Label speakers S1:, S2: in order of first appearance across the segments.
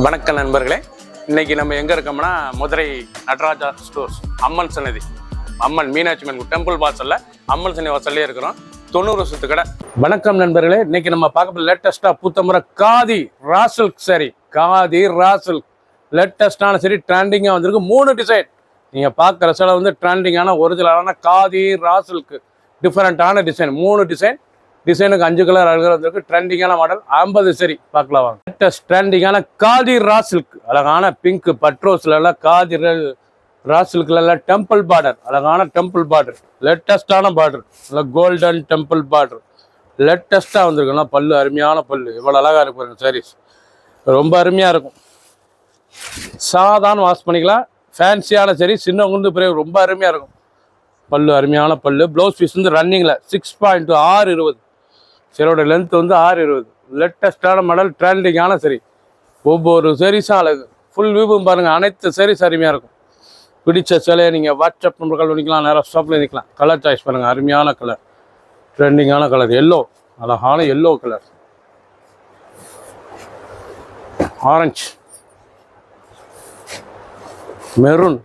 S1: வணக்கம் நண்பர்களே, இன்னைக்கு நம்ம எங்க இருக்கோம்னா மதுரை நடராஜா ஸ்டோர்ஸ் அம்மன் சன்னதி, அம்மன் மீனாட்சி அம்மன் டெம்பிள் வாசல்ல அம்மன் சன்னதி வாசல்லே இருக்கிறோம். 90 வருஷத்து கடை. வணக்கம் நண்பர்களே, இன்னைக்கு நம்ம பார்க்க லேட்டஸ்டா புத்தமுறை காதி ராசில்க் சாரி, காதி ராசில்க் லேட்டஸ்டான சரி ட்ரெண்டிங்காக வந்திருக்கு. 3 டிசைன் நீங்க பார்க்குற சில வந்து ட்ரெண்டிங்கான ஒரிஜினலான காதி ராசில்க் டிஃப்ரெண்டான டிசைன். 3 டிசைனுக்கு 5 கலர் 6 கலர் வந்திருக்கு. ட்ரெண்டிங்கான மாடல் 50 சரி பார்க்கலாம் வாங்க. லேட்டஸ்ட் ட்ரெண்டிங்கான காதி ராசில்க், அழகான பிங்க் பட்ரோஸ்ல எல்லாம் காதி ராசில்க்ல எல்லாம் டெம்பிள் பார்டர், அழகான டெம்பிள் பார்டர், லேட்டஸ்டான பார்டர், நல்லா கோல்டன் டெம்பிள் பார்டர் லேட்டஸ்டா வந்திருக்குன்னா பல்லு அருமையான பல்லு, இவ்வளவு அழகா இருக்கு பாருங்க. சாரீஸ் ரொம்ப அருமையா இருக்கும். சாதாரண வாஷ் பண்ணிக்கலாம். ஃபேன்சியான சரி சின்ன குண்டு பிறகு ரொம்ப அருமையா இருக்கும். பல்லு அருமையான பல்லு. ப்ளவுஸ் பீஸ் வந்து ரன்னிங்ல 6.2 620. சரியோட லென்த் வந்து 620. லேட்டஸ்டான மாடல் ட்ரெண்டிங்கான சரி. ஒவ்வொரு சரிஸும் அழகு. ஃபுல் வியூவும் பாருங்க. அனைத்து சரிஸ் அருமையா இருக்கும். பிடிச்ச சிலையை நீங்கள் வாட்ஸ்அப் நம்பர்கள் பண்ணிக்கலாம், நேராக ஷாப்பில் நிற்கலாம். கலர் சாய்ஸ் பாருங்கள், அருமையான கலர், ட்ரெண்டிங்கான கலர், எல்லோ, அழகான yellow colour, orange, maroon,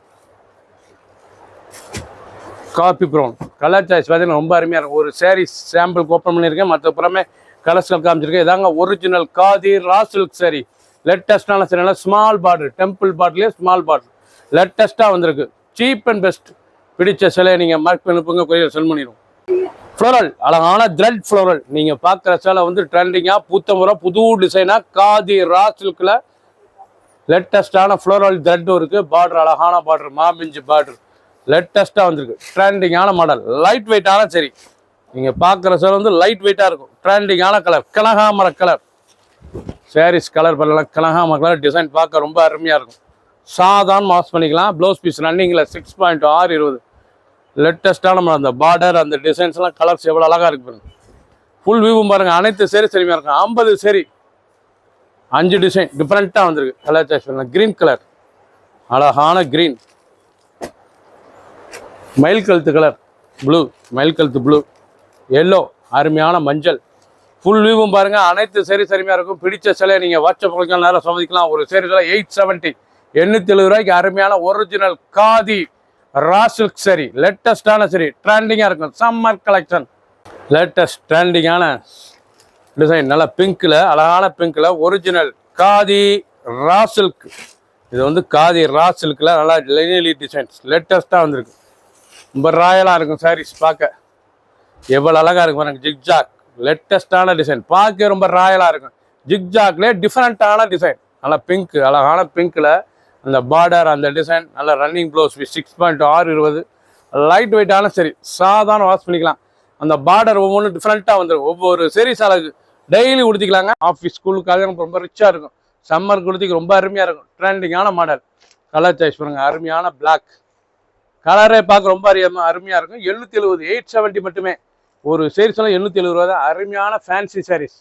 S1: coffee brown. Colour choice பார்த்தீங்கன்னா ரொம்ப அருமையாக இருக்கும். ஒரு சாரீ சாம்பிளுக்கு ஓப்பன் பண்ணியிருக்கேன், மற்ற புறமே கலர்ஸ்கள் காமிச்சிருக்கேன். இதாங்க ஒரிஜினல் காதி ராசில்க் சாரி. லேட்டஸ்டான சாரி, ஸ்மால் பார்டர், டெம்பிள் பார்டர்லேயே ஸ்மால் பார்டர் லேட்டஸ்ட்டாக வந்திருக்கு. Cheap and best. பிடிச்ச சிலையை நீங்கள் மார்க் பண்ணிப்போங்க, கொரியர் சென்ட் பண்ணிடுவோம். ஃப்ளோரல், அழகான த்ரெட் ஃப்ளோரல். நீங்கள் பார்க்குற சிலை வந்து ட்ரெண்டிங்காக புத்தமுறை புது டிசைனாக காதி ராசில்கில் லேட்டஸ்டான ஃப்ளோரல் த்ரெட்டும் இருக்குது. பார்டர் அழகான பார்டர், மாமிஞ்சு பார்டர் லேட்டஸ்ட்டாக வந்திருக்கு. ட்ரெண்டிங்கான மாடல், லைட் வெயிட்டான சரி. நீங்கள் பார்க்குற சிலை வந்து லைட் வெயிட்டாக இருக்கும். ட்ரெண்டிங்கான கலர், கனகாமர கலர். சாரீஸ் கலர் பண்ணலாம், கனகாமர கலர் டிசைன் பார்க்க ரொம்ப அருமையாக இருக்கும். சாதாரண வாஷ் பண்ணிக்கலாம். ப்ளவுஸ் பீஸ் ரன்னிங்கில் 6.2 620. லேட்டஸ்டான மாடல். அந்த பார்டர், அந்த டிசைன்ஸ்லாம் கலர்ஸ் எவ்வளோ அழகாக இருக்கு பாருங்க. ஃபுல் வியூவும் பாருங்கள். அனைத்து சரி சரிமையாக இருக்கும். 50 சரி, 5 டிசைன் டிஃப்ரெண்ட்டாக வந்திருக்கு. கலர் சாய்ஸ் பண்ணலாம். க்ரீன் கலர், அழகான க்ரீன், மயில் கழுத்து கலர் ப்ளூ, மயில் கழுத்து ப்ளூ, எல்லோ, அருமையான மஞ்சள். ஃபுல் வியூவும் பாருங்கள். அனைத்து சரி சரிமையாக இருக்கும். பிடிச்ச சிலையை நீங்கள் வாட்ஸ்அப் பண்ணிக்கலாம், நேரம் சம்மதிக்கலாம். ஒரு சரி சிலை 870 870 ரூபாய்க்கு அருமையான ஒரிஜினல் காதி ராசில்க் சரி. லேட்டஸ்டான சரி, ட்ரெண்டிங்காக இருக்கும். சம்மர் கலெக்ஷன், லேட்டஸ்ட் ட்ரெண்டிங்கான டிசைன், நல்லா பிங்க்கில், அழகான பிங்க்கில் ஒரிஜினல் காதி ராசில்க். இது வந்து காதி ராசில்கில் நல்லா லெனிலி டிசைன்ஸ் லேட்டஸ்ட்டாக வந்திருக்கு. ரொம்ப ராயலாக இருக்கும் சாரீஸ் பார்க்க. எவ்வளோ அழகாக இருக்கும் பாருங்க. ஜிக்ஜாக் லேட்டஸ்டான டிசைன், பார்க்க ரொம்ப ராயலாக இருக்கும். ஜிக்ஜாக்லேயே டிஃப்ரெண்ட்டான டிசைன், நல்லா பிங்க், அழகான பிங்க்கில் அந்த பார்டர், அந்த டிசைன், நல்ல ரன்னிங் ப்ளவுஸ் 6.2 620. லைட் வெயிட்டான சரி, சாதாரண வாஷ் பண்ணிக்கலாம். அந்த பார்டர் ஒவ்வொன்றும் டிஃப்ரெண்ட்டாக வந்துடும். ஒவ்வொரு சீரீஸ் அழகு. டெய்லி உடுத்திக்கலாங்க. ஆஃபீஸ் ஸ்கூலுக்காக ரொம்ப ரிச்சாக இருக்கும். சம்மர் குடுத்திக்கு ரொம்ப அருமையாக இருக்கும். ட்ரெண்டிங்கான மாடல். கலர் சாய்ஸ் பண்ணுங்க, அருமையான பிளாக் கலரே பார்க்க ரொம்ப அருமையாக இருக்கும். 770 870 மட்டுமே. ஒரு சீரீஸ் எல்லாம் 770 ரூபா தான். அருமையான ஃபேன்சி சாரீஸ்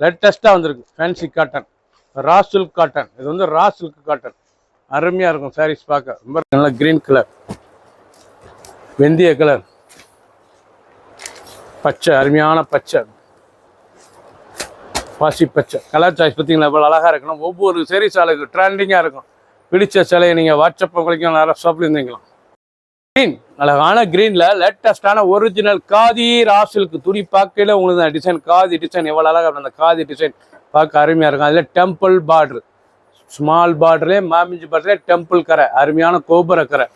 S1: லேட்டஸ்ட்டாக வந்திருக்கு. Fancy cotton, ராசில்க் cotton. இது வந்து ராசில்க் காட்டன், அருமையாக இருக்கும் சாரீஸ் பார்க்க. ரொம்ப நல்ல கிரீன் கலர், வெந்தய கலர், பச்சை, அருமையான பச்சை, பாசி பச்சை. கலர் சாய்ஸ் பார்த்தீங்களா எவ்வளோ அழகாக இருக்கணும். ஒவ்வொரு சாரீஸ் அழகு, ட்ரெண்டிங்காக இருக்கும். பிடிச்ச சிலையை நீங்கள் வாட்ஸ்அப் பண்ணிக்கலாம், நிறைய ஷாப்பில் இருந்தீங்களாம். கிரீன், அழகான கிரீன்ல லேட்டஸ்டான ஒரிஜினல் காதி ராசில்க் துணி பார்க்கல உங்களுக்கு டிசைன். காதி டிசைன் எவ்வளோ அழகாக இருக்கும். அந்த காதி டிசைன் பார்க்க அருமையாக இருக்கும். அதில் டெம்பிள் பார்டர், ஸ்மால் பார்டர்லேயே மாமிஞ்சி பார்டர்லேயே டெம்பிள் கரை, அருமையான கோபுர கரை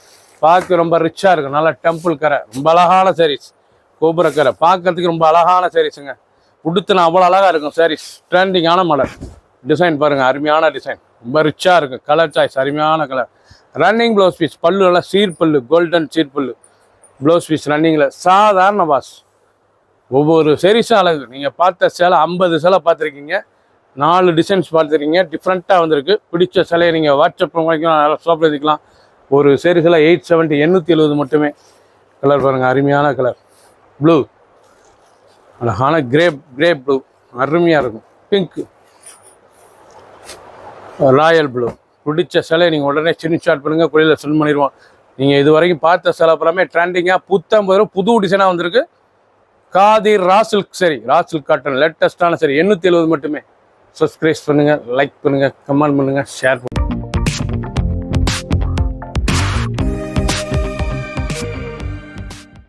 S1: பார்க்க ரொம்ப ரிச்சாக இருக்கும். நல்லா டெம்பிள் கரை, ரொம்ப அழகான சாரீஸ். கோபுர கரை பார்க்கறதுக்கு ரொம்ப அழகான சாரீஸுங்க. உடுத்துனா அவ்வளோ அழகாக இருக்கும் சாரீஸ். ட்ரெண்டிங்கான மாடல் டிசைன் பாருங்கள், அருமையான டிசைன், ரொம்ப ரிச்சாக இருக்கும். கலர் சாய்ஸ் அருமையான கலர். ரன்னிங் ப்ளவுஸ் பீஸ், பல்லு நல்லா சீர்பல்லு, கோல்டன் சீர்பல்லு. ப்ளவுஸ் பீஸ் ரன்னிங்கில் சாதாரண வாஷ். ஒவ்வொரு சாரீஸும் அழகு. நீங்கள் பார்த்த சேலை 50 சேலை பார்த்துருக்கீங்க, 4 டிசைன்ஸ் பார்த்துருக்கீங்க. டிஃப்ரெண்ட்டாக வந்திருக்கு. பிடிச்ச சிலையை நீங்கள் வாட்ஸ்அப் பண்ணிக்கலாம், நல்லா ஷாப்பில் எடுத்துக்கலாம். ஒரு சாரீஸில் 870 870 மட்டுமே. கலர் பாருங்கள், அருமையான கலர் ப்ளூ, அழகான கிரேப் ப்ளூ, அருமையாக இருக்கும். Pink, Royal blue. பிடிச்ச சிலை நீங்கள் உடனே ஸ்கிரீன்ஷாட் பண்ணுங்கள், கொரியரில் சென்ட் பண்ணிடுவோம். நீங்கள் இது வரைக்கும் பார்த்த சிலை எல்லாமே ட்ரெண்டிங்காக புது டிசைனாக வந்திருக்கு. காதி ராசில்க் சரி, ராசில்க் காட்டன் லேட்டஸ்டான சரி 870 மட்டுமே. சப்ஸ்கிரைப் பண்ணுங்கள், லைக் பண்ணுங்கள், கமெண்ட் பண்ணுங்கள், ஷேர் பண்ணுங்கள்.